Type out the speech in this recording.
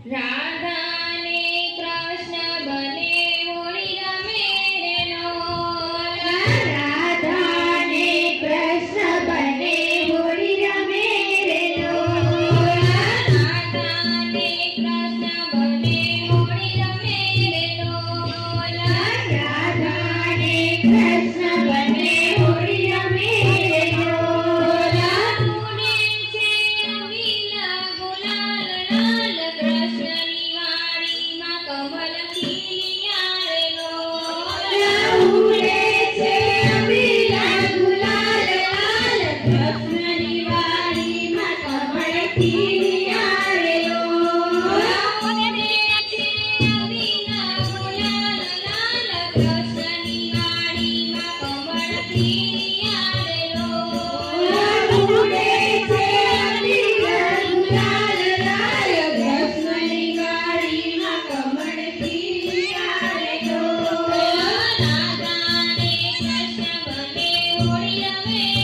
રાધા ને કૃષ્ણ બને હોળી રમે રે લોલ રાધા ને કૃષ્ણ બને હોળી રમે રે લોલ રાધા ને કૃષ્ણ બને હોળી રમે રે લોલ રાધા ને કૃષ્ણ બને હોળી રમે રે લોલ ઉડે છે અવિલા ગુલાલ લાલ કૃષ્ણની વાડીમાં કમળ ખીલ્યા રે લોલ ઉડે છે અવિલા ગુલાલ લાલ કૃષ્ણની વાડીમાં કમળ ખીલ્યા રે લોલ ઉડે છે અવિલા ગુલાલ લાલ કૃષ્ણની વાડીમાં કમળ ખીલ્યા રે લોલ ઉડે છે અવિલા ગુલાલ લાલ કૃષ્ણની વાડીમાં કમળ ખીલ્યા રે લોલ રાધા ને કૃષ્ણ બને હોળી રમે